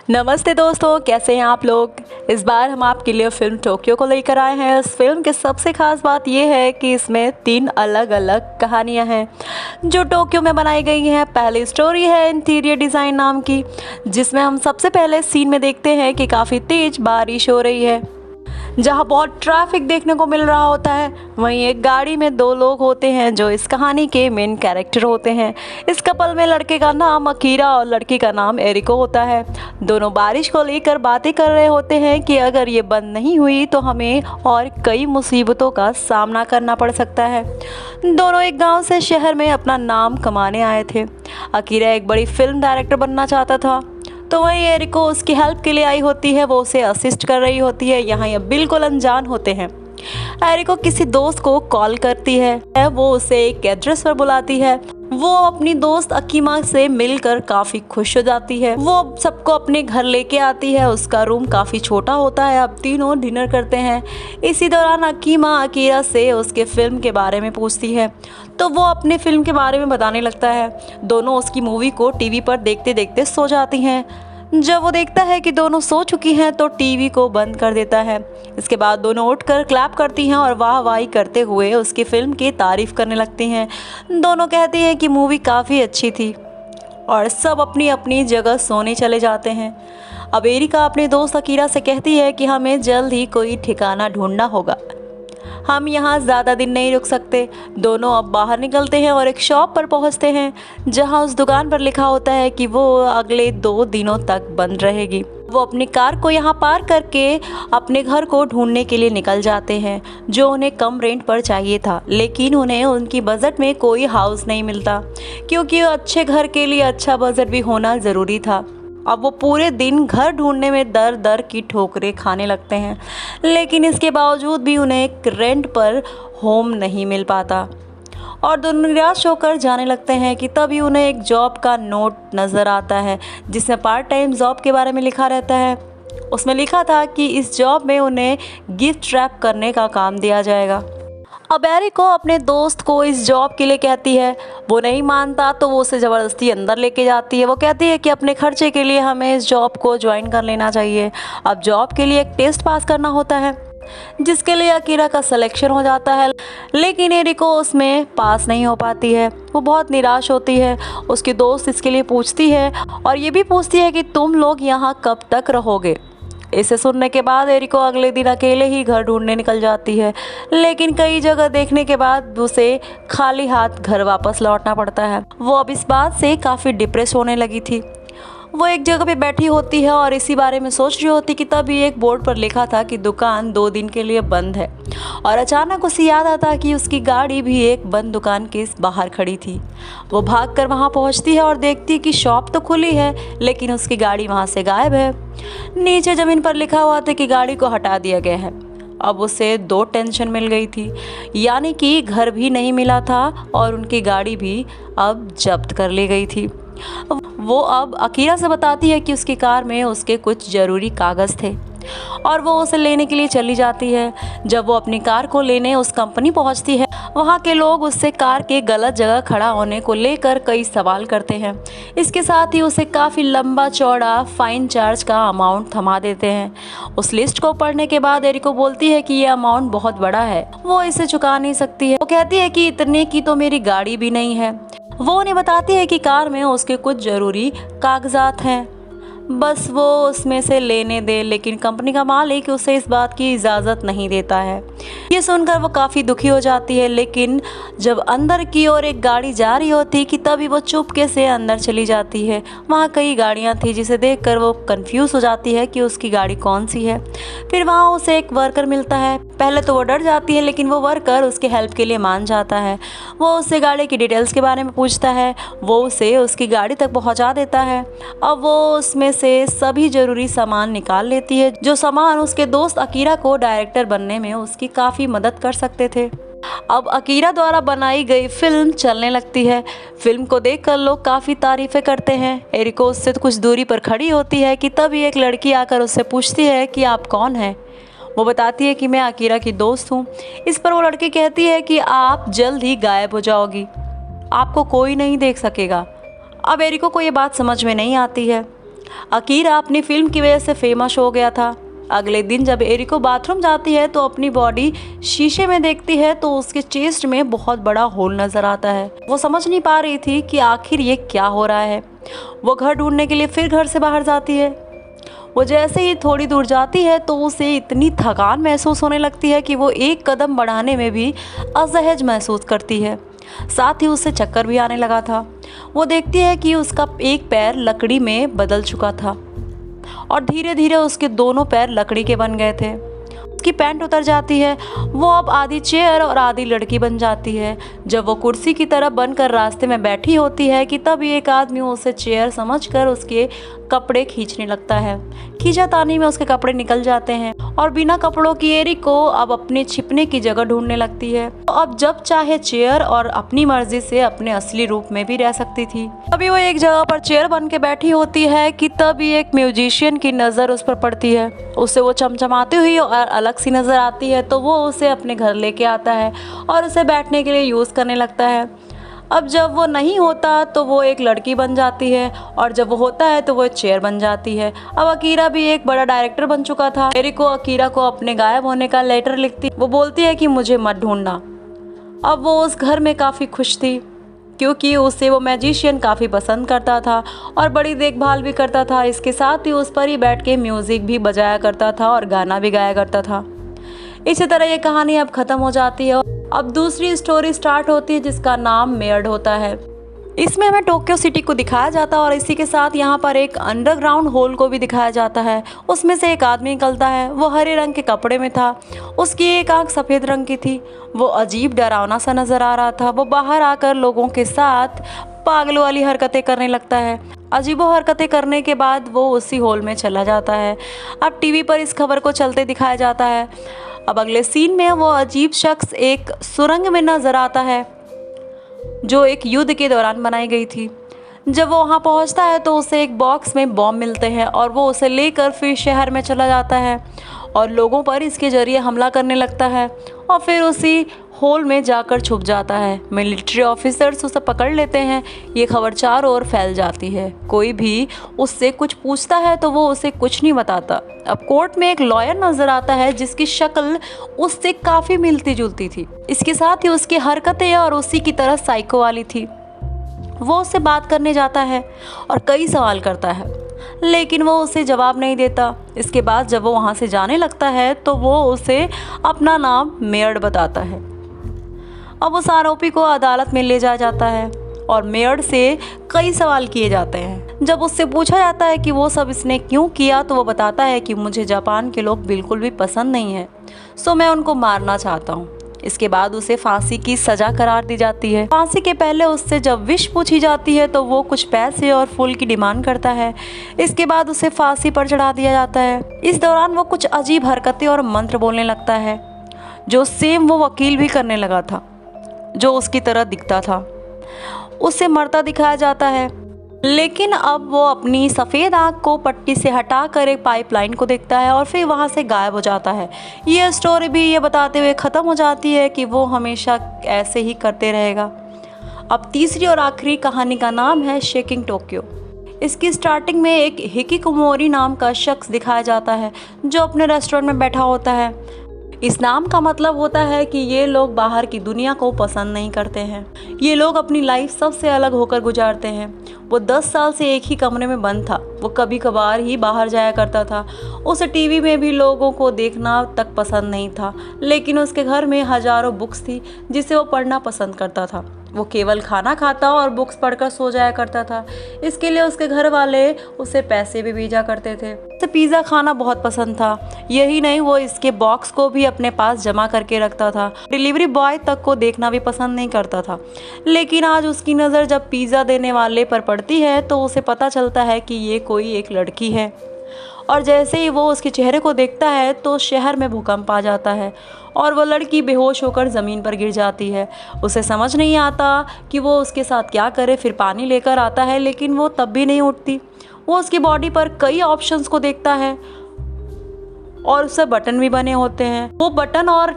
नमस्ते दोस्तों, कैसे हैं आप लोग। इस बार हम आपके लिए फ़िल्म टोक्यो को लेकर आए हैं। इस फिल्म की सबसे ख़ास बात यह है कि इसमें 3 अलग अलग कहानियां हैं जो टोक्यो में बनाई गई हैं। पहली स्टोरी है इंटीरियर डिज़ाइन नाम की, जिसमें हम सबसे पहले सीन में देखते हैं कि काफ़ी तेज़ बारिश हो रही है, जहाँ बहुत ट्रैफिक देखने को मिल रहा होता है। वहीं एक गाड़ी में 2 लोग होते हैं जो इस कहानी के मेन कैरेक्टर होते हैं। इस कपल में लड़के का नाम अकीरा और लड़की का नाम एरिको होता है। दोनों बारिश को लेकर बातें कर रहे होते हैं कि अगर ये बंद नहीं हुई तो हमें और कई मुसीबतों का सामना करना पड़ सकता है। दोनों एक गांव से शहर में अपना नाम कमाने आए थे। अकीरा एक बड़ी फिल्म डायरेक्टर बनना चाहता था, तो वहीं एरिको उसकी हेल्प के लिए आई होती है। वो उसे असिस्ट कर रही होती है। यहाँ ये बिल्कुल अनजान होते हैं। एरिको किसी दोस्त को कॉल करती है। वो उसे एक एड्रेस पर बुलाती है। वो अपनी दोस्त अकीमा से मिलकर काफ़ी खुश हो जाती है। वो सबको अपने घर लेके आती है। उसका रूम काफ़ी छोटा होता है। अब तीनों डिनर करते हैं। इसी दौरान अकीमा अकीरा से उसके फिल्म के बारे में पूछती है, तो वो अपने फिल्म के बारे में बताने लगता है। दोनों उसकी मूवी को टीवी पर देखते देखते सो जाती हैं। जब वो देखता है कि दोनों सो चुकी हैं तो टीवी को बंद कर देता है। इसके बाद दोनों उठकर क्लैप करती हैं और वाह करते हुए उसकी फिल्म की तारीफ़ करने लगती हैं। दोनों कहती हैं कि मूवी काफ़ी अच्छी थी और सब अपनी अपनी जगह सोने चले जाते हैं। अब एरिका अपने दोस्त अकीरा से कहती है कि हमें जल्द ही कोई ठिकाना ढूंढना होगा, हम यहाँ ज़्यादा दिन नहीं रुक सकते। दोनों अब बाहर निकलते हैं और एक शॉप पर पहुँचते हैं, जहाँ उस दुकान पर लिखा होता है कि वो अगले 2 दिनों तक बंद रहेगी। वो अपनी कार को यहाँ पार्क करके अपने घर को ढूंढने के लिए निकल जाते हैं, जो उन्हें कम रेंट पर चाहिए था। लेकिन उन्हें उनकी बजट में कोई हाउस नहीं मिलता, क्योंकि अच्छे घर के लिए अच्छा बजट भी होना ज़रूरी था। अब वो पूरे दिन घर ढूंढने में दर दर की ठोकरें खाने लगते हैं, लेकिन इसके बावजूद भी उन्हें एक रेंट पर होम नहीं मिल पाता और दोनों निराश होकर जाने लगते हैं कि तभी उन्हें एक जॉब का नोट नज़र आता है, जिसमें पार्ट टाइम जॉब के बारे में लिखा रहता है। उसमें लिखा था कि इस जॉब में उन्हें गिफ्ट रैप करने का काम दिया जाएगा। अब एरिको अपने दोस्त को इस जॉब के लिए कहती है। वो नहीं मानता तो वो उसे ज़बरदस्ती अंदर लेके जाती है। वो कहती है कि अपने खर्चे के लिए हमें इस जॉब को ज्वाइन कर लेना चाहिए। अब जॉब के लिए एक टेस्ट पास करना होता है, जिसके लिए अकीरा का सिलेक्शन हो जाता है, लेकिन एरिको उसमें पास नहीं हो पाती है। वो बहुत निराश होती है। उसकी दोस्त इसके लिए पूछती है और ये भी पूछती है कि तुम लोग यहाँ कब तक रहोगे। इसे सुनने के बाद एरिको अगले दिन अकेले ही घर ढूंढने निकल जाती है, लेकिन कई जगह देखने के बाद उसे खाली हाथ घर वापस लौटना पड़ता है। वो अब इस बात से काफ़ी डिप्रेस होने लगी थी। वो एक जगह पे बैठी होती है और इसी बारे में सोच रही होती कि तभी एक बोर्ड पर लिखा था कि दुकान 2 दिन के लिए बंद है। और अचानक उसे याद आता कि उसकी गाड़ी भी एक बंद दुकान के बाहर खड़ी थी। वो भागकर वहां पहुंचती है और देखती है कि शॉप तो खुली है, लेकिन उसकी गाड़ी वहां से गायब है। नीचे ज़मीन पर लिखा हुआ था कि गाड़ी को हटा दिया गया है। अब उसे 2 टेंशन मिल गई थी, यानी कि घर भी नहीं मिला था और उनकी गाड़ी भी अब जब्त कर ली गई थी। वो अब अकीरा से बताती है कि उसकी कार में उसके कुछ ज़रूरी कागज़ थे और वो उसे लेने के लिए चली जाती है। जब वो अपनी कार को लेने उस कंपनी पहुंचती है, वहां के लोग उससे कार के गलत जगह खड़ा होने को लेकर कई सवाल करते हैं। इसके साथ ही उसे काफ़ी लंबा चौड़ा फाइन चार्ज का अमाउंट थमा देते हैं। उस लिस्ट को पढ़ने के बाद एरिको बोलती है कि ये अमाउंट बहुत बड़ा है, वो इसे चुका नहीं सकती है। वो कहती है कि इतने की तो मेरी गाड़ी भी नहीं है। वो उन्हें बताती है कि कार में उसके कुछ ज़रूरी कागजात हैं, बस वो उसमें से लेने दे, लेकिन कंपनी का मालिक उसे इस बात की इजाज़त नहीं देता है। ये सुनकर वो काफ़ी दुखी हो जाती है, लेकिन जब अंदर की ओर एक गाड़ी जा रही होती कि तभी वो चुपके से अंदर चली जाती है। वहाँ कई गाड़ियाँ थी, जिसे देखकर वो कंफ्यूज हो जाती है कि उसकी गाड़ी कौन सी है। फिर वहाँ उसे एक वर्कर मिलता है। पहले तो वो डर जाती है, लेकिन वो वर्कर उसके हेल्प के लिए मान जाता है। वो उससे गाड़ी की डिटेल्स के बारे में पूछता है। वो उसे उसकी गाड़ी तक पहुँचा देता है। अब वो उसमें से सभी ज़रूरी सामान निकाल लेती है, जो सामान उसके दोस्त अकीरा को डायरेक्टर बनने में उसकी काफ़ी मदद कर सकते थे। अब अकीरा द्वारा बनाई गई फिल्म चलने लगती है। फिल्म को देखकर लोग काफ़ी तारीफ़ें करते हैं। एरिको उससे कुछ दूरी पर खड़ी होती है कि तभी एक लड़की आकर उससे पूछती है कि आप कौन हैं। वो बताती है कि मैं अकीरा की दोस्त हूँ। इस पर वो लड़की कहती है कि आप जल्द ही गायब हो जाओगी, आपको कोई नहीं देख सकेगा। अब एरिको को ये बात समझ में नहीं आती है। अकीरा अपनी फिल्म की वजह से फेमस हो गया था। अगले दिन जब एरिको बाथरूम जाती है तो अपनी बॉडी शीशे में देखती है तो उसके चेस्ट में बहुत बड़ा होल नजर आता है। वो समझ नहीं पा रही थी कि आखिर ये क्या हो रहा है। वो घर ढूंढने के लिए फिर घर से बाहर जाती है। वो जैसे ही थोड़ी दूर जाती है तो उसे इतनी थकान महसूस होने लगती है कि वो एक कदम बढ़ाने में भी असहज महसूस करती है। साथ ही उसे चक्कर भी आने लगा था। वो देखती है कि उसका एक पैर लकड़ी में बदल चुका था और धीरे धीरे उसके दोनों पैर लकड़ी के बन गए थे। उसकी पैंट उतर जाती है। वो अब आधी चेयर और आधी लड़की बन जाती है। जब वो कुर्सी की तरफ बनकर रास्ते में बैठी होती है कि तब एक आदमी उसे चेयर समझकर उसके कपड़े खींचने लगता है। खींचातानी में उसके कपड़े निकल जाते हैं और बिना कपड़ों की एरिको अब अपने छिपने की जगह ढूंढने लगती है। तो अब जब चाहे चेयर और अपनी मर्जी से अपने असली रूप में भी रह सकती थी। तभी वो एक जगह पर चेयर बन के बैठी होती है कि तभी एक म्यूजिशियन की नज़र उस पर पड़ती है। उससे वो चमचमाती हुई और अलग सी नज़र आती है तो वो उसे अपने घर लेके आता है और उसे बैठने के लिए यूज़ करने लगता है। अब जब वो नहीं होता तो वो एक लड़की बन जाती है और जब वो होता है तो वो एक चेयर बन जाती है। अब अकीरा भी एक बड़ा डायरेक्टर बन चुका था। एरिको अकीरा को अपने गायब होने का लेटर लिखती। वो बोलती है कि मुझे मत ढूंढना। अब वो उस घर में काफ़ी खुश थी क्योंकि उसे वो मैजिशियन काफ़ी पसंद करता था और बड़ी देखभाल भी करता था। इसके साथ ही उस पर ही बैठ के म्यूज़िक भी बजाया करता था और गाना भी गाया करता था। इसी तरह ये कहानी अब ख़त्म हो जाती है। अब दूसरी स्टोरी स्टार्ट होती है जिसका नाम मेयर्ड होता है। इसमें हमें टोक्यो सिटी को दिखाया जाता है और इसी के साथ यहाँ पर एक अंडरग्राउंड होल को भी दिखाया जाता है। उसमें से एक आदमी निकलता है। वो हरे रंग के कपड़े में था। उसकी एक आंख सफ़ेद रंग की थी। वो अजीब डरावना सा नज़र आ रहा था। वो बाहर आकर लोगों के साथ पागलों वाली हरकतें करने लगता है। अजीबो हरकतें करने के बाद वो उसी होल में चला जाता है। अब टीवी पर इस खबर को चलते दिखाया जाता है। अब अगले सीन में वो अजीब शख्स एक सुरंग में नजर आता है जो एक युद्ध के दौरान बनाई गई थी। जब वो वहाँ पहुँचता है तो उसे एक बॉक्स में बॉम्ब मिलते हैं और वो उसे लेकर फिर शहर में चला जाता है और लोगों पर इसके ज़रिए हमला करने लगता है और फिर उसी होल में जाकर छुप जाता है। मिलिट्री ऑफिसर्स उसे पकड़ लेते हैं। ये खबर चारों ओर फैल जाती है। कोई भी उससे कुछ पूछता है तो वो उसे कुछ नहीं बताता। अब कोर्ट में एक लॉयर नज़र आता है जिसकी शक्ल उससे काफ़ी मिलती जुलती थी। इसके साथ ही उसकी हरकतें और उसी की तरह साइको वाली थी। वो उससे बात करने जाता है और कई सवाल करता है लेकिन वो उसे जवाब नहीं देता। इसके बाद जब वो वहाँ से जाने लगता है तो वो उसे अपना नाम मेयर्ड बताता है। अब उस आरोपी को अदालत में ले जाया जाता है और मेयर्ड से कई सवाल किए जाते हैं। जब उससे पूछा जाता है कि वो सब इसने क्यों किया तो वो बताता है कि मुझे जापान के लोग बिल्कुल भी पसंद नहीं है, सो मैं उनको मारना चाहता हूँ। इसके बाद उसे फांसी की सज़ा करार दी जाती है। फांसी के पहले उससे जब विश पूछी जाती है तो वो कुछ पैसे और फूल की डिमांड करता है। इसके बाद उसे फांसी पर चढ़ा दिया जाता है। इस दौरान वो कुछ अजीब हरकतें और मंत्र बोलने लगता है जो सेम वो वकील भी करने लगा था जो उसकी तरह दिखता था। उसे मरता दिखाया जाता है लेकिन अब वो अपनी सफ़ेद आँख को पट्टी से हटाकर एक पाइपलाइन को देखता है और फिर वहाँ से गायब हो जाता है। ये स्टोरी भी ये बताते हुए ख़त्म हो जाती है कि वो हमेशा ऐसे ही करते रहेगा। अब तीसरी और आखिरी कहानी का नाम है शेकिंग टोक्यो। इसकी स्टार्टिंग में एक हिकिकोमोरी नाम का शख्स दिखाया जाता है जो अपने रेस्टोरेंट में बैठा होता है। इस नाम का मतलब होता है कि ये लोग बाहर की दुनिया को पसंद नहीं करते हैं। ये लोग अपनी लाइफ सबसे अलग होकर गुजारते हैं। वो 10 साल से एक ही कमरे में बंद था। वो कभी कभार ही बाहर जाया करता था। उसे टीवी में भी लोगों को देखना तक पसंद नहीं था लेकिन उसके घर में हज़ारों बुक्स थी जिसे वो पढ़ना पसंद करता था। वो केवल खाना खाता और बुक्स पढ़कर सो जाया करता था। इसके लिए उसके घर वाले उसे पैसे भी भेजा करते थे। उसे पिज़्ज़ा खाना बहुत पसंद था। यही नहीं, वो इसके बॉक्स को भी अपने पास जमा करके रखता था। डिलीवरी बॉय तक को देखना भी पसंद नहीं करता था। लेकिन आज उसकी नज़र जब पिज़्ज़ा देने वाले पर पड़ती है तो उसे पता चलता है कि ये कोई एक लड़की है और जैसे ही वो उसके चेहरे को देखता है तो शहर में भूकंप आ जाता है और वो लड़की बेहोश होकर ज़मीन पर गिर जाती है। उसे समझ नहीं आता कि वो उसके साथ क्या करे। फिर पानी लेकर आता है लेकिन वो तब भी नहीं उठती। वो उसकी बॉडी पर कई ऑप्शंस को देखता है और उससे बटन भी बने होते हैं। वो बटन और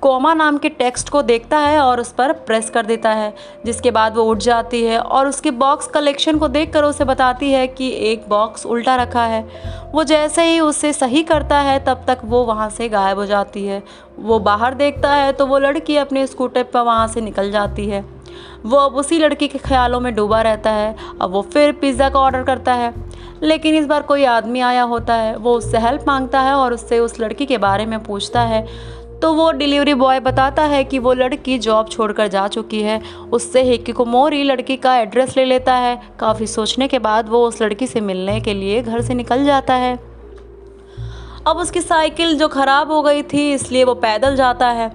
कोमा नाम के टेक्स्ट को देखता है और उस पर प्रेस कर देता है, जिसके बाद वो उठ जाती है और उसके बॉक्स कलेक्शन को देखकर उसे बताती है कि एक बॉक्स उल्टा रखा है। वो जैसे ही उसे सही करता है तब तक वो वहाँ से गायब हो जाती है। वो बाहर देखता है तो वो लड़की अपने स्कूटर पर वहाँ से निकल जाती है। वो अब उसी लड़की के ख्यालों में डूबा रहता है। अब वो फिर पिज़्ज़ा का ऑर्डर करता है, लेकिन इस बार कोई आदमी आया होता है। वो उससे हेल्प मांगता है और उससे उस लड़की के बारे में पूछता है, तो वो डिलीवरी बॉय बताता है कि वो लड़की जॉब छोड़कर जा चुकी है। उससे हिकिकोमोरी लड़की का एड्रेस ले लेता है। काफ़ी सोचने के बाद वो उस लड़की से मिलने के लिए घर से निकल जाता है। अब उसकी साइकिल जो ख़राब हो गई थी इसलिए वो पैदल जाता है,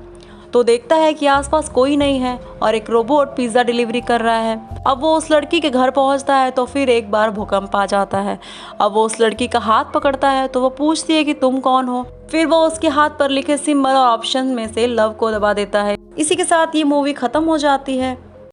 तो देखता है कि आसपास कोई नहीं है और एक रोबोट पिज़्ज़ा डिलीवरी कर रहा है। अब वो उस लड़की के घर पहुंचता है तो फिर एक बार भूकंप आ जाता है। अब वो उस लड़की का हाथ पकड़ता है तो वो पूछती है कि तुम कौन हो। फिर वो उसके हाथ पर लिखे सिंबल और ऑप्शन में से लव को दबा देता है। इसी के साथ ये मूवी ख़त्म हो जाती है।